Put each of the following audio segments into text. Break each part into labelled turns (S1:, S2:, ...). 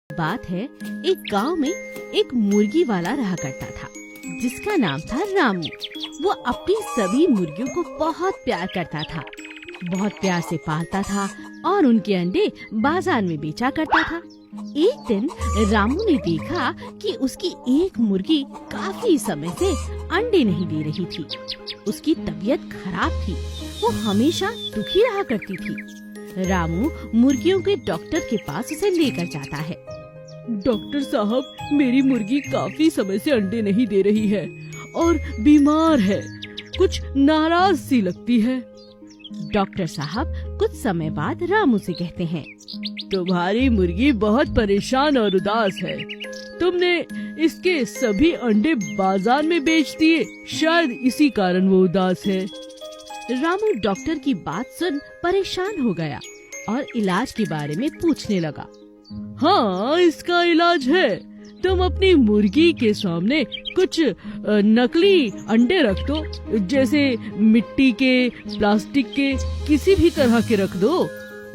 S1: बात है, एक गांव में एक मुर्गी वाला रहा करता था जिसका नाम था रामू। वो अपनी सभी मुर्गियों को बहुत प्यार करता था, बहुत प्यार से पालता था और उनके अंडे बाजार में बेचा करता था। एक दिन रामू ने देखा कि उसकी एक मुर्गी काफी समय से अंडे नहीं दे रही थी। उसकी तबीयत खराब थी, वो हमेशा दुखी रहा करती थी। रामू मुर्गियों के डॉक्टर के पास उसे लेकर जाता है।
S2: डॉक्टर साहब, मेरी मुर्गी काफी समय से अंडे नहीं दे रही है और बीमार है, कुछ नाराज सी लगती है।
S1: डॉक्टर साहब कुछ समय बाद रामू से कहते हैं,
S2: तुम्हारी मुर्गी बहुत परेशान और उदास है। तुमने इसके सभी अंडे बाजार में बेच दिए, शायद इसी कारण वो उदास है।
S1: रामू डॉक्टर की बात सुन परेशान हो गया और इलाज के बारे में पूछने लगा।
S2: हाँ, इसका इलाज है। तुम अपनी मुर्गी के सामने कुछ नकली अंडे रख दो, जैसे मिट्टी के, प्लास्टिक के, किसी भी तरह के रख दो।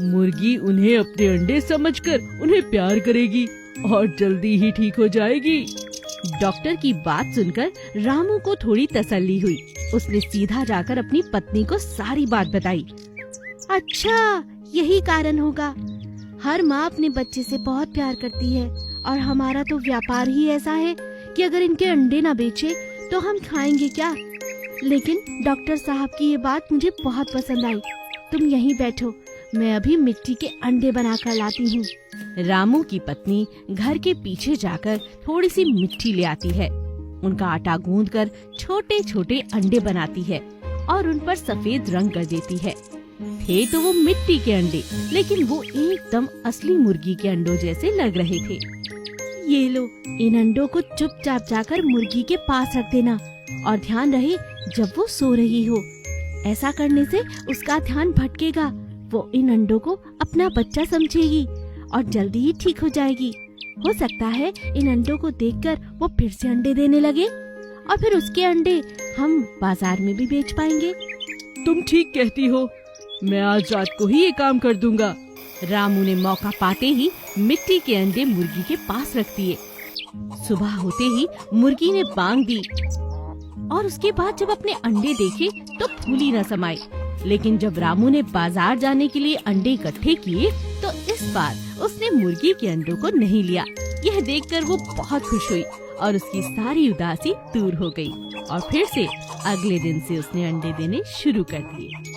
S2: मुर्गी उन्हें अपने अंडे समझकर उन्हें प्यार करेगी और जल्दी ही ठीक हो जाएगी।
S1: डॉक्टर की बात सुनकर रामू को थोड़ी तसल्ली हुई। उसने सीधा जाकर अपनी पत्नी को सारी बात बताई। अच्छा, यही कारण होगा। हर माँ अपने बच्चे से बहुत प्यार करती है और हमारा तो व्यापार ही ऐसा है कि अगर इनके अंडे ना बेचे तो हम खाएंगे क्या। लेकिन डॉक्टर साहब की ये बात मुझे बहुत पसंद आई। तुम यहीं बैठो, मैं अभी मिट्टी के अंडे बनाकर लाती हूँ। रामू की पत्नी घर के पीछे जाकर थोड़ी सी मिट्टी ले आती है। उनका आटा गूंदकर छोटे छोटे अंडे बनाती है और उन पर सफेद रंग कर देती है। थे तो वो मिट्टी के अंडे, लेकिन वो एकदम असली मुर्गी के अंडों जैसे लग रहे थे। ये लो, इन अंडों को चुपचाप जाकर मुर्गी के पास रख देना और ध्यान रहे जब वो सो रही हो। ऐसा करने से उसका ध्यान भटकेगा, वो इन अंडों को अपना बच्चा समझेगी और जल्दी ही ठीक हो जाएगी। हो सकता है इन अंडों को देखकर वो फिर से अंडे देने लगे और फिर उसके अंडे हम बाजार में भी बेच पाएंगे।
S2: तुम ठीक कहती हो, मैं आज रात को ही ये काम कर दूंगा।
S1: रामू ने मौका पाते ही मिट्टी के अंडे मुर्गी के पास रख दिए। सुबह होते ही मुर्गी ने बांग दी और उसके बाद जब अपने अंडे देखे तो फूली न समाई। लेकिन जब रामू ने बाजार जाने के लिए अंडे इकट्ठे किए तो इस बार उसने मुर्गी के अंडों को नहीं लिया। यह देखकर वो बहुत खुश हुई और उसकी सारी उदासी दूर हो गई और फिर से अगले दिन से उसने अंडे देने शुरू कर दिए।